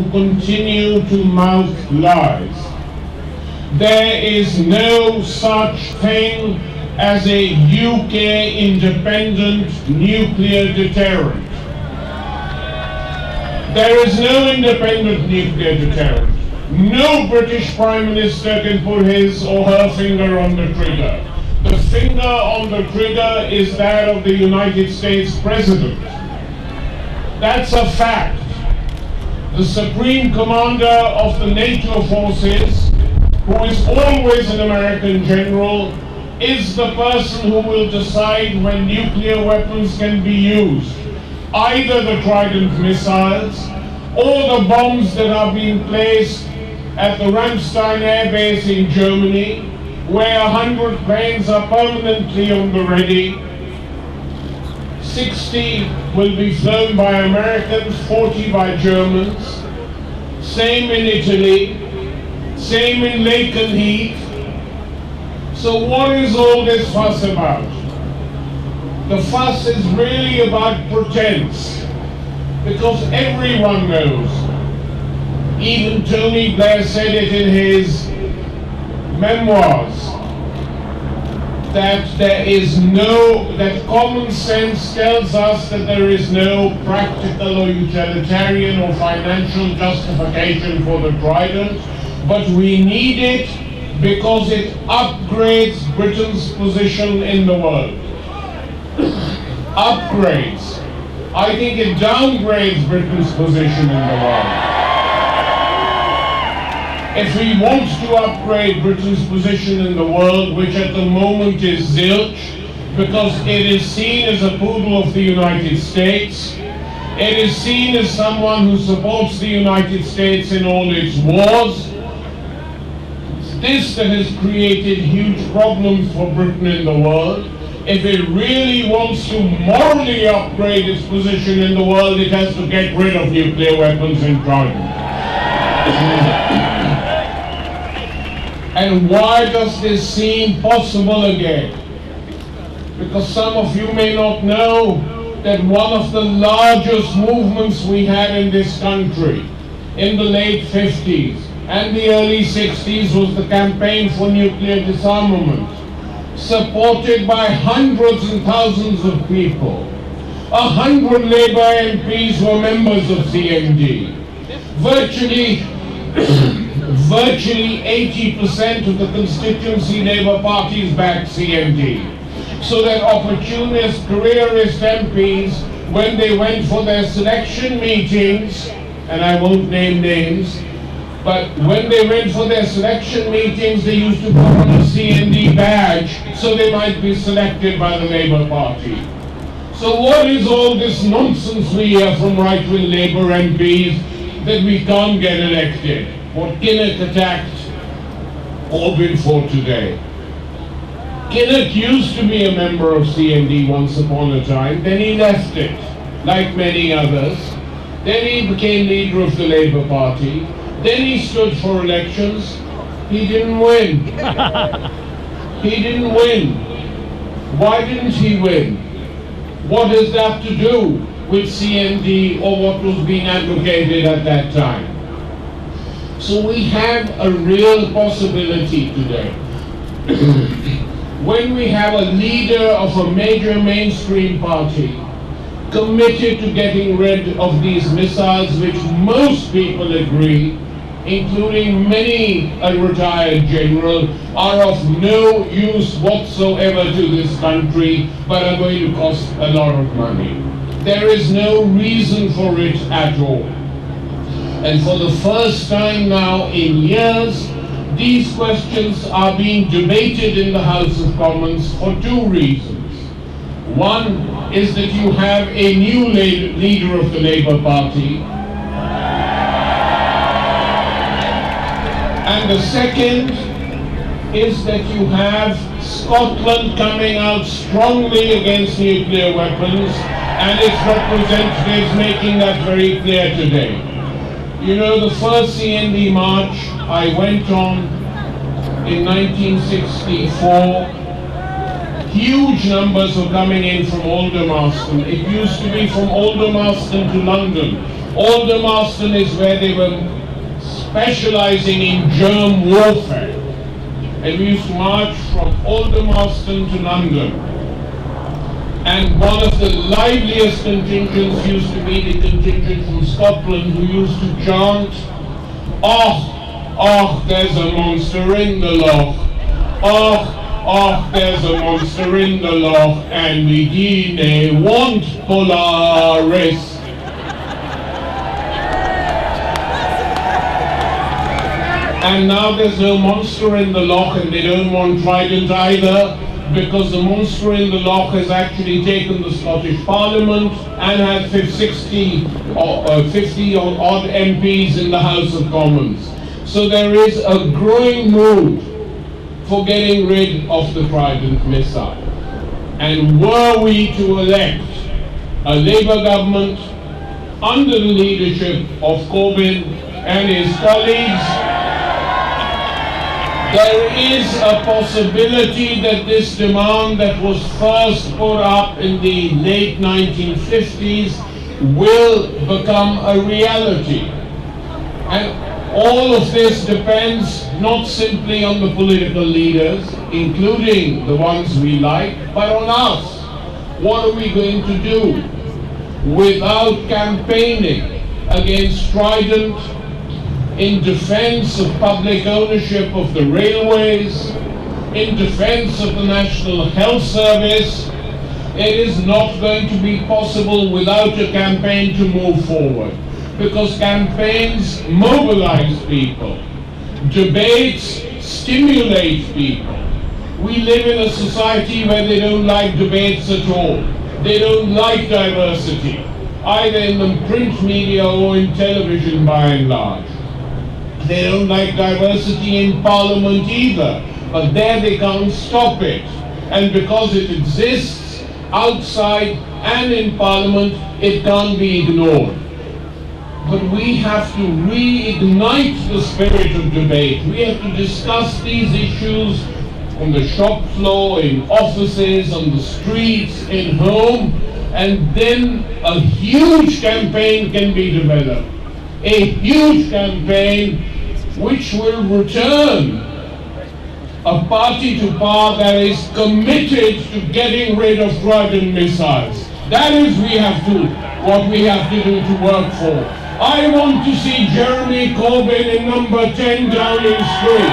who continue to mouth lies. There is no such thing as a UK independent nuclear deterrent. There is no independent nuclear deterrent. No British Prime Minister can put his or her finger on the trigger. The finger on the trigger is that of the United States President. That's a fact. The Supreme Commander of the NATO forces, who is always an American general, is the person who will decide when nuclear weapons can be used. Either the Trident missiles or the bombs that are being placed at the Ramstein Air Base in Germany, where 100 planes are permanently on the ready. 60 will be flown by Americans, 40 by Germans. Same in Italy, same in Lakenheath. So what is all this fuss about? The fuss is really about pretense, because everyone knows. Even Tony Blair said it in his memoirs, that that common sense tells us that there is no practical or utilitarian or financial justification for the Trident, but we need it because it upgrades Britain's position in the world. Upgrades. I think it downgrades Britain's position in the world. If we want to upgrade Britain's position in the world, which at the moment is zilch, because it is seen as a poodle of the United States, it is seen as someone who supports the United States in all its wars. It's this that has created huge problems for Britain in the world. If it really wants to morally upgrade its position in the world, it has to get rid of nuclear weapons in Trident. And why does this seem possible again? Because some of you may not know that one of the largest movements we had in this country in the late 50s and the early 60s was the campaign for nuclear disarmament, supported by hundreds and thousands of people. 100 Labour MPs were members of CND. Virtually 80% of the constituency Labour parties backed CND. So that opportunist, careerist MPs, when they went for their selection meetings, and I won't name names, but when they went for their selection meetings, they used to put on a CND badge so they might be selected by the Labour Party. So what is all this nonsense we hear from right-wing Labour MPs that we can't get elected? What Kinnock attacked Corbyn for today. Kinnock used to be a member of CND once upon a time, then he left it, like many others. Then he became leader of the Labour Party. Then he stood for elections. He didn't win. He didn't win. Why didn't he win? What has that to do with CND or what was being advocated at that time? So we have a real possibility today. When we have a leader of a major mainstream party committed to getting rid of these missiles, which most people agree, including many a retired general, are of no use whatsoever to this country, but are going to cost a lot of money. There is no reason for it at all. And for the first time now in years, these questions are being debated in the House of Commons for two reasons. One is that you have a new leader of the Labour Party. And the second is that you have Scotland coming out strongly against nuclear weapons, and its representatives making that very clear today. You know, the first CND march I went on in 1964, huge numbers were coming in from Aldermaston. It used to be from Aldermaston to London. Aldermaston is where they were specializing in germ warfare. And we used to march from Aldermaston to London. And one of the liveliest contingents used to be the contingent from Scotland, who used to chant, "Och, och, there's a monster in the loch. Och, och, there's a monster in the loch, and we dinna want Polaris." And now there's no monster in the loch, and they don't want Trident either, because the monster in the loch has actually taken the Scottish Parliament and had 50 odd MPs in the House of Commons. So there is a growing mood for getting rid of the Trident missile. And were we to elect a Labour government under the leadership of Corbyn and his colleagues, there is a possibility that this demand that was first put up in the late 1950s will become a reality. And all of this depends not simply on the political leaders, including the ones we like, but on us. What are we going to do without campaigning against Trident, in defense of public ownership of the railways, in defense of the National Health Service? It is not going to be possible without a campaign to move forward, because campaigns mobilize people, debates stimulate people. We live in a society where they don't like debates at all. They don't like diversity, either in the print media or in television by and large. They don't like diversity in Parliament either, but there they can't stop it. And because it exists outside and in Parliament, it can't be ignored. But we have to reignite the spirit of debate. We have to discuss these issues on the shop floor, in offices, on the streets, in home, and then a huge campaign can be developed. A huge campaign which will return a party to power that is committed to getting rid of Trident missiles. That is what we have to do to work for. I want to see Jeremy Corbyn in number 10 Downing Street.